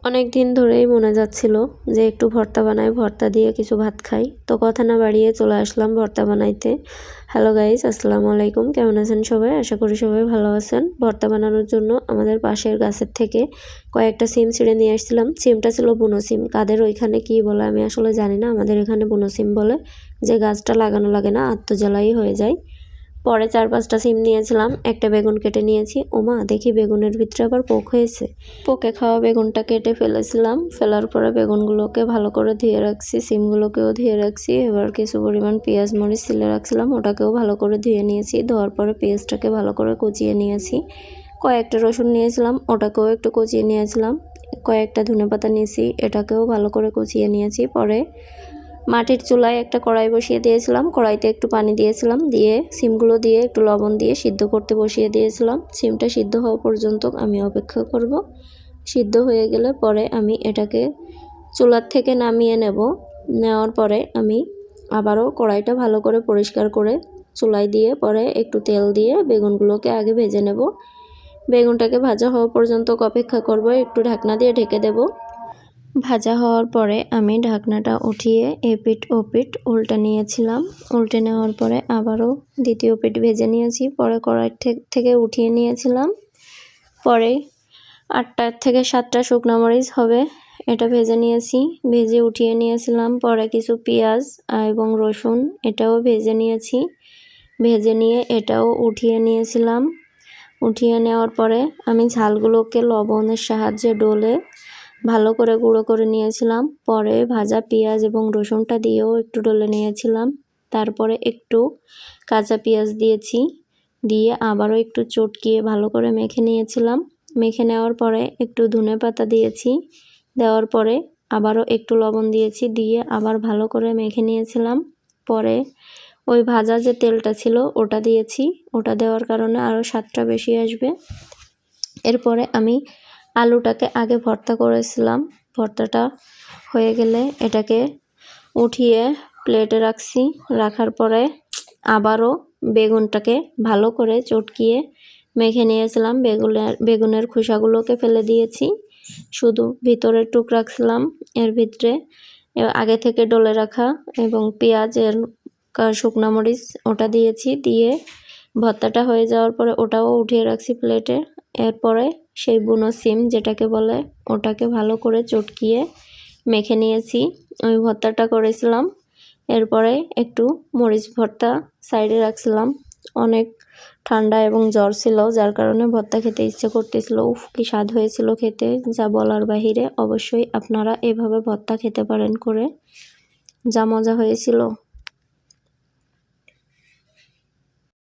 অনেক দিন ধরেই মনে যাচ্ছিল যে একটু ভর্তা বানাই, ভর্তা দিয়ে কিছু ভাত খাই। তো কথা না বাড়িয়ে চলে আসলাম ভর্তা বানাইতে। হ্যালো গাইস, আসসালামু আলাইকুম। কেমন আছেন সবাই? আশা করি সবাই ভালো আছেন। ভর্তা বানানোর জন্য আমাদের পাশের গাছের থেকে কয়েকটা সিম ছিঁড়ে নিয়ে আসছিলাম। সিমটা ছিল বুনো সিম। কাদের ওইখানে কি বলে আমি আসলে জানি না। আমাদের এখানে বুনো সিম বলে, যে গাছটা লাগানো লাগে না, আত্মজ্বালাই হয়ে যায়। পরে 4-5টা সিম নিয়েছিলাম, একটা বেগুন কেটে নিয়েছি। ওমা, দেখি বেগুনের ভিতরে আবার পোক হয়েছে। পোকে খাওয়া বেগুনটা কেটে ফেলেছিলাম। ফেলার পরে বেগুনগুলোকে ভালো করে ধুয়ে রাখছি, সিমগুলোকেও ধুয়ে রাখছি। এবার কিছু পরিমাণ পেঁয়াজ মরিচ ছিলে রাখছিলাম, ওটাকেও ভালো করে ধুয়ে নিয়েছি। ধোয়ার পরে পেঁয়াজটাকে ভালো করে কুচিয়ে নিয়েছি। কয়েকটা রসুন নিয়েছিলাম, ওটাকেও একটু কুচিয়ে নিয়েছিলাম। কয়েকটা ধনেপাতা নিয়েছি, এটাকেও ভালো করে কুচিয়ে নিয়েছি। পরে মাটির চুলায় একটা কড়াই বসিয়ে দিয়েছিলাম, কড়াইতে একটু পানি দিয়েছিলাম, দিয়ে সিমগুলো দিয়ে একটু লবণ দিয়ে সিদ্ধ করতে বসিয়ে দিয়েছিলাম। সিমটা সিদ্ধ হওয়া পর্যন্ত আমি অপেক্ষা করব। সিদ্ধ হয়ে গেলে পরে আমি এটাকে চুলার থেকে নামিয়ে নেব। নেওয়ার পরে আমি আবারও কড়াইটা ভালো করে পরিষ্কার করে চুলায় দিয়ে পরে একটু তেল দিয়ে বেগুনগুলোকে আগে ভেজে নেব। বেগুনটাকে ভাজা হওয়া পর্যন্ত অপেক্ষা করব, একটু ঢাকনা দিয়ে ঢেকে দেব। ভাজা হওয়ার পরে আমি ঢাকনাটা উঠিয়ে এপিঠ ওপিঠ উল্টে নিয়েছিলাম। উল্টে নেওয়ার পরে আবারও দ্বিতীয় পিঠ ভেজে নিয়েছি। পরে কড়াই থেকে উঠিয়ে নিয়েছিলাম। পরে 8টা থেকে 7টা শুকনো মরিচ হবে, এটা ভেজে নিয়েছি। ভেজে উঠিয়ে নিয়েছিলাম। পরে কিছু পেঁয়াজ এবং রসুন, এটাও ভেজে নিয়েছি। ভেজে নিয়ে এটাও উঠিয়ে নিয়েছিলাম। উঠিয়ে নেওয়ার পরে আমি ঝালগুলোকে লবণের সাহায্যে ডলে ভালো করে গুঁড়ো করে নিয়েছিলাম। পরে ভাজা পেঁয়াজ এবং রসুনটা দিয়েও একটু ডলে নিয়েছিলাম। তারপরে একটু কাঁচা পেঁয়াজ দিয়েছি, দিয়ে আবারও একটু চটকিয়ে ভালো করে মেখে নিয়েছিলাম। মেখে নেওয়ার পরে একটু ধনেপাতা দিয়েছি। দেওয়ার পরে আবারও একটু লবণ দিয়েছি, দিয়ে আবার ভালো করে মেখে নিয়েছিলাম। পরে ওই ভাজা যে তেলটা ছিল ওটা দিয়েছি, ওটা দেওয়ার কারণে আরও স্বাদটা বেশি আসবে। এরপরে আমি আলুটাকে আগে ভর্তা করেছিলাম। ভর্তাটা হয়ে গেলে এটাকে উঠিয়ে প্লেটে রাখছি। রাখার পরে আবারও বেগুনটাকে ভালো করে চটকিয়ে মেখে নিয়েছিলাম। বেগুনের খোসাগুলোকে ফেলে দিয়েছি, শুধু ভিতরের টুক রাখছিলাম। এর ভিতরে আগে থেকে ডলে রাখা এবং পেঁয়াজের শুকনো মরিচ ওটা দিয়েছি। দিয়ে ভর্তাটা হয়ে যাওয়ার পরে ওটাও উঠিয়ে রাখছি প্লেটে। এরপরে সেই বুনো সিম যেটাকে বলে ওটাকে ভালো করে চটকিয়ে মেখে নিয়েছি। ওই ভর্তাটা করেছিলাম। এরপরে একটু মরিচ ভর্তা সাইডে রাখছিলাম। অনেক ঠান্ডা এবং জ্বর ছিল, যার কারণে ভর্তা খেতে ইচ্ছে করতেছিল। উফ, কি স্বাদ হয়েছিল খেতে, যা বলার বাহিরে। অবশ্যই আপনারা এভাবে ভর্তা খেতে পারেন করে, যা মজা হয়েছিল।